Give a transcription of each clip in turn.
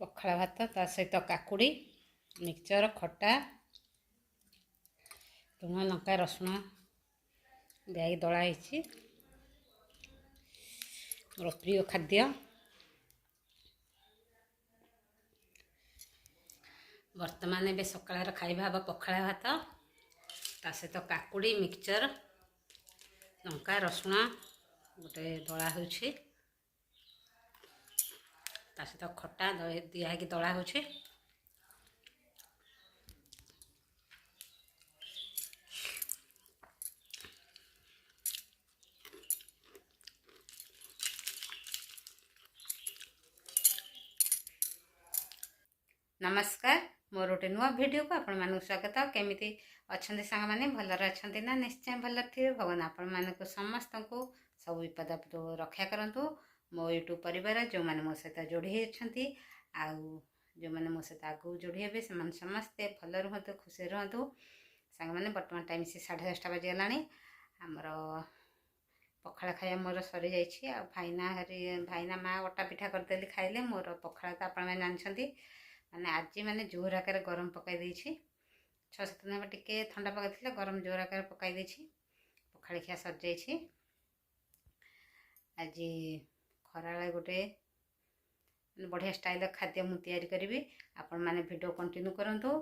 पखाला भात ता सहित काकुड़ी मिक्सचर खटा लुण लंका रसुण दिया दलाही मोर प्रिय खाद्य। वर्तमान ए सकाळ खाइबा हम पखाला भात ता सहित काकुड़ी मिक्सचर लंका रसुण गोटे दला हो सहित खटा दिया दला हो। नमस्कार मोर गोटे नुआ वीडियो को आपण मानक स्वागत। केमिति अच्छे सांग मैंने भलर अच्छा ना निश्चय भलर थे। भगवान आपण मानक समस्त को सब विपद रक्षा करंतु। मो यूट्यूब परिवार जो मैंने मो सहित जोड़ी होती जो मैंने मो सहित आगू जोड़ी हे से समस्ते भल रुहतु खुशी रुहतु। सांग मैंने बर्तमान टाइम से 10:30 बजीगला आमर पखाला खाया मोर सरी जाइए। भाईना माँ अटा पिठा करदेली खाइले मोर पखाला तो आपण जानते मैंने आज मैंने जोर आकार गरम पकई 6-7 दिन टे ठंडा पकड़ गरम जोर आकार पकई पखाड़ी खिया सर जा। आज खरा गोटे बढ़िया स्टाइल खाद्य मुझे करी आपण मैंने वीडियो कंटिन्यू करूँ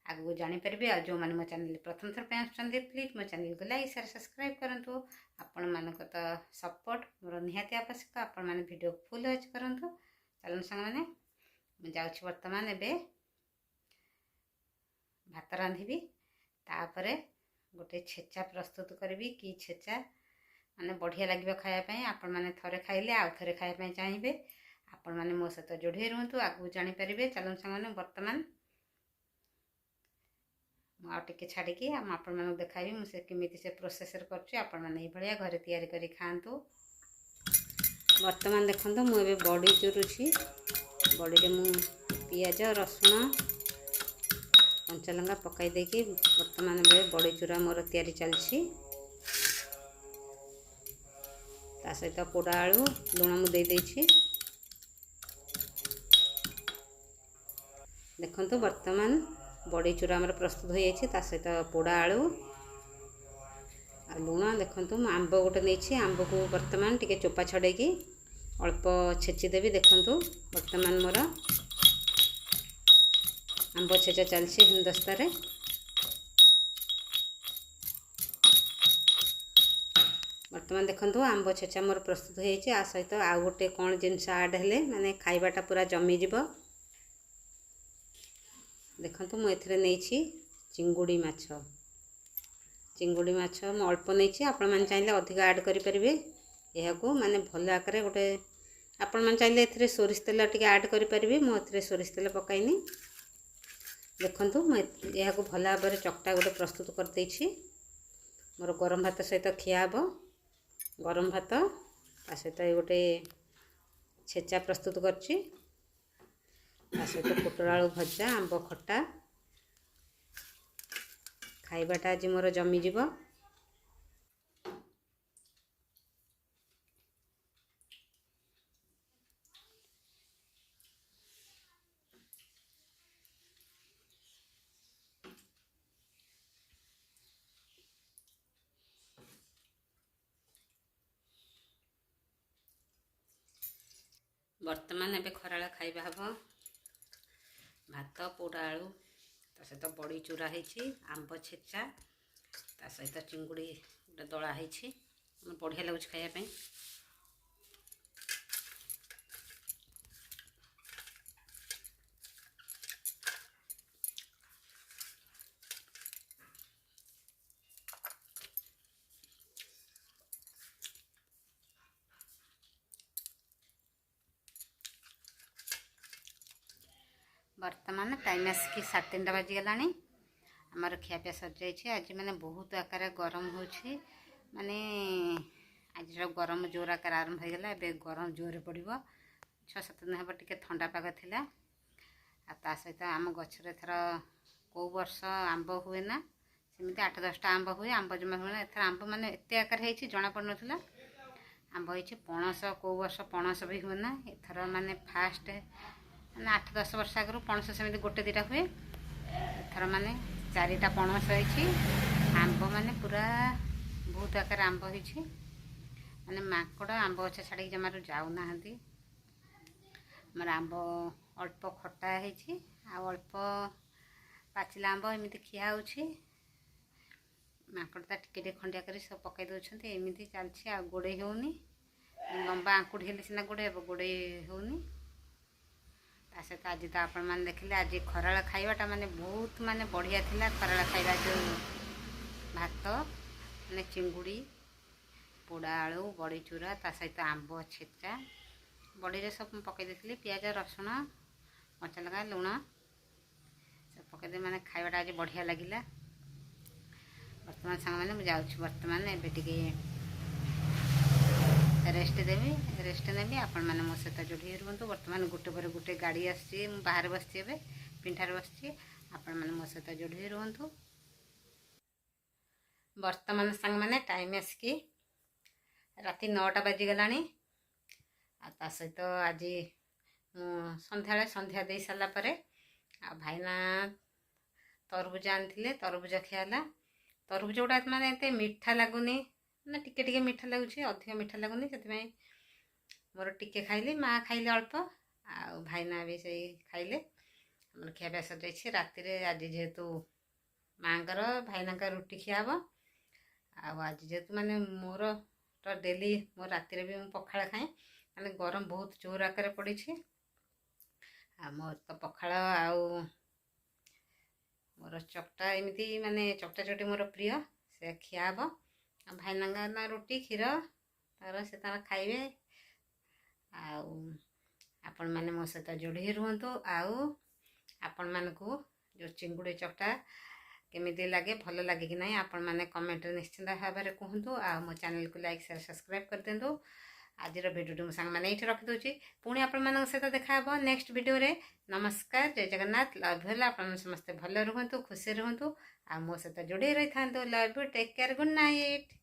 आगू जानीपर। आ जो मैंने मो चैनल प्रथम थर पे आसुँच प्लीज मो चैनल को लाइक शेयर सब्सक्राइब करूँ। आपण मानक तो सपोर्ट मोर निहाती आवश्यक। आपण मैंने वीडियो फुल वॉच करूँ। चलन सांग मैंने मुझे बर्तमान एबे भात रांधि तापर गोटे छेचा प्रस्तुत करी कि छेचा माने बढ़िया लगे खायापी। आपण मैंने थरे खाइले आउ थे खायापी चाहिए आपण मैंने मो सहित जोड़ी रुहतु आगू जानीपर। चलन सांग बर्तमान मुझे छाड़ी आपण मानक देखाबी मुझे केमी से प्रोसेस कर घरे तैयारी करी खातु। बर्तमान देखो मुझे बड़ी चुरुची बड़ी में पियाज रसुण कंचा लंका पकई देकी बर्तमान बेले बड़ी चूरा मोर तैयारी चलछि। ता सहित पोड़ा आलू लुण मुझे देछि। देखंतु बर्तमान बड़ी चूरा आमर प्रस्तुत हो जाइए। ता सहित पोड़ा आलू आ लुण देखंतु आंब गोटे नहीं आंब को बर्तमान टिके चोपा छड़ेकी अल्प छेचिदेवी। देखंतु बर्तमान मोर आंब छेचा चलछि हिंदस्तार। बर्तमान देखंतु आंब छेचा मोर प्रस्तुत हो जाइए। आ सहित आउ गोटे कौन जिनस आड हेले माने खाइबाटा पूरा जमी जीव। देखंतु मु एथिरे नेछि चिंगुड़ी माछ। चिंगुड़ी माछ मु अल्प नेछि आपण माने चाहिले अधिक ऐड करि परिबे। एहाकू माने भल आकार गोटे आपण माने चाहिले एथिरे सोरिष तेल टिके ऐड करि परिबे। मु एथिरे सोरिष तेल पकाइनी। देखंतु मु एहाकू भल भाव चकटा गोटे प्रस्तुत कर देछि। मोर गरम भात सहित खिया हबो। गरम भात ता सहित गोटे छेचा प्रस्तुत करछि। ता सहित पोटल आलू भजा आंब खटा खाइबाटा आज मोर जमी जीव। बर्तमान एबे खराला खाइबा हबो भात पोड़ा आलू ता सहित बड़ी चूरा होइछि आंब छेचा ता सहित चिंगुड़ी गोटे दला होइछि बढ़िया लगुच खाइबा। बर्तमान टाइम आसिक 3:30 बजीगला आमर खियापिया सर जाइए। आज मैंने बहुत आकार गरम हो माने आज गरम जोर आकार आरंभ हो गला। एबे गरम जोर पड़ो 6-7 दिन हम टे ठंडा पाग थिला। आ सहित आम गचर एथर कौ वर्ष आंब हुए ना सेमती 8-10टा आंब हुए आंब जमा हुए ना। एथर आंब मैंने एत आकार हो जना पड़ नाला आंब हो पणस कौ वर्ष पणस भी हुए ना। एथर माने फास्ट ମାନେ 8-10 ବର୍ଷ ଆଗରୁ ପଣସ ସେମିତି ଗୋଟେ ଦୁଇଟା ହୁଏ। ଏଥର ମାନେ 4ଟା ପଣସ ହେଇଛି। ଆମ୍ବ ମାନେ ପୁରା ବହୁତ ଆକାରରେ ଆମ୍ବ ହେଇଛି। ମାନେ ମାଙ୍କଡ଼ ଆମ୍ବ ଗଛ ଛାଡ଼ିକି ଜମାରୁ ଯାଉନାହାନ୍ତି। ଆମର ଆମ୍ବ ଅଳ୍ପ ଖଟା ହେଇଛି ଆଉ ଅଳ୍ପ ପାଚିଲା ଆମ୍ବ ଏମିତି ଖିଆ ହେଉଛି। ମାଙ୍କଡ଼ ତା ଟିକେ ଟିକେ ଖଣ୍ଡିଆ କରି ସବୁ ପକାଇ ଦେଉଛନ୍ତି। ଏମିତି ଚାଲିଛି ଆଉ ଗୋଡ଼େଇ ହେଉନି। ଲମ୍ବା ଆଙ୍କୁଡ଼ି ହେଲେ ସିନା ଗୋଡ଼େଇ ହେବ, ଗୋଡ଼େଇ ହେଉନି। ତା ସହିତ ଆଜି ତ ଆପଣମାନେ ଦେଖିଲେ ଆଜି ଖରାଳ ଖାଇବାଟା ମାନେ ବହୁତ ମାନେ ବଢ଼ିଆ ଥିଲା। ଖରାଳ ଖାଇବା ଯେଉଁ ଭାତ ମାନେ ଚିଙ୍ଗୁଡ଼ି, ପୋଡ଼ା ଆଳୁ, ବଡ଼ି ଚୁରା, ତା ସହିତ ଆମ୍ବ ଛେଚା, ବଡ଼ିରେ ସବୁ ପକାଇ ଦେଇଥିଲି। ପିଆଜ, ରସୁଣ, କଞ୍ଚା ଲଙ୍କା, ଲୁଣ ସବୁ ପକାଇଦେଇ ମାନେ ଖାଇବାଟା ଆଜି ବଢ଼ିଆ ଲାଗିଲା। ବର୍ତ୍ତମାନ ସାଙ୍ଗମାନେ ମୁଁ ଯାଉଛି, ବର୍ତ୍ତମାନ ଏବେ ଟିକେ ରେଷ୍ଟ ନେବି। ଆପଣମାନେ ମୋ ସହିତ ଯୋଡ଼ି ରୁହନ୍ତୁ। ବର୍ତ୍ତମାନ ଗୋଟେ ପରେ ଗୋଟେ ଗାଡ଼ି ଆସୁଛି। ମୁଁ ବାହାରେ ବସିଛି, ଏବେ ପିଣ୍ଠାରେ ବସିଛି। ଆପଣମାନେ ମୋ ସହିତ ଯୋଡ଼ି ରୁହନ୍ତୁ। ବର୍ତ୍ତମାନ ସାଙ୍ଗମାନେ ଟାଇମ୍ ଆସିକି ରାତି 9ଟା ବାଜିଗଲାଣି। ଆଉ ତା ସହିତ ଆଜି ମୁଁ ସନ୍ଧ୍ୟାବେଳେ ସନ୍ଧ୍ୟା ଦେଇ ସାରିଲା ପରେ ଆଉ ଭାଇନା ତରଭୁଜ ଆଣିଥିଲେ, ତରଭୁଜ ଖିଆ ହେଲା। ତରଭୁଜ ଗୁଡ଼ା ମାନେ ଏତେ ମିଠା ଲାଗୁନି, ମାନେ ଟିକେ ଟିକେ ମିଠା ଲାଗୁଛି, ଅଧିକ ମିଠା ଲାଗୁନି। ସେଥିପାଇଁ ମୋର ଟିକେ ଖାଇଲି, ମା ଖାଇଲେ ଅଳ୍ପ, ଆଉ ଭାଇନା ବି ସେଇ ଖାଇଲେ। ଆମର ଖିଆପିଆ ସରିଯାଇଛି। ରାତିରେ ଆଜି ଯେହେତୁ ମାଙ୍କର ଭାଇନାଙ୍କର ରୁଟି ଖିଆ ହେବ। ଆଉ ଆଜି ଯେହେତୁ ମାନେ ମୋର ତ ଡେଲି ମୋ ରାତିରେ ବି ମୁଁ ପଖାଳ ଖାଏ, ମାନେ ଗରମ ବହୁତ ଜୋର ଆକାରରେ ପଡ଼ିଛି। ଆଉ ମୋର ତ ପଖାଳ ଆଉ ମୋର ଚକଟା, ଏମିତି ମାନେ ଚକଟା ଚକଟି ମୋର ପ୍ରିୟ, ସେ ଖିଆ ହେବ। ଆଉ ଭାଇନାଙ୍କ ନା ରୁଟି କ୍ଷୀର ତାର ସେ ତାର ଖାଇବେ। ଆଉ ଆପଣମାନେ ମୋ ସହିତ ଯୋଡ଼ି ରୁହନ୍ତୁ। ଆଉ ଆପଣମାନଙ୍କୁ ଯେଉଁ ଚିଙ୍ଗୁଡ଼ି ଚକଟା କେମିତି ଲାଗେ, ଭଲ ଲାଗେ କି ନାହିଁ, ଆପଣମାନେ କମେଣ୍ଟରେ ନିଶ୍ଚିନ୍ତ ଭାବରେ କୁହନ୍ତୁ। ଆଉ ମୋ ଚ୍ୟାନେଲକୁ ଲାଇକ୍, ସେୟାର, ସବସ୍କ୍ରାଇବ୍ କରିଦିଅନ୍ତୁ। ଆଜିର ଭିଡ଼ିଓଟି ମୁଁ ସାଙ୍ଗମାନେ ଏଇଠି ରଖିଦେଉଛି। ପୁଣି ଆପଣମାନଙ୍କ ସହିତ ଦେଖା ହେବ ନେକ୍ସଟ ଭିଡ଼ିଓରେ। ନମସ୍କାର, ଜୟ ଜଗନ୍ନାଥ, ଲଭ୍ ୟୁ। ଆପଣମାନେ ସମସ୍ତେ ଭଲ ରୁହନ୍ତୁ, ଖୁସି ରୁହନ୍ତୁ, ଆଉ ମୋ ସହିତ ଯୋଡ଼ି ରହିଥାନ୍ତୁ। Love you, take care, good night.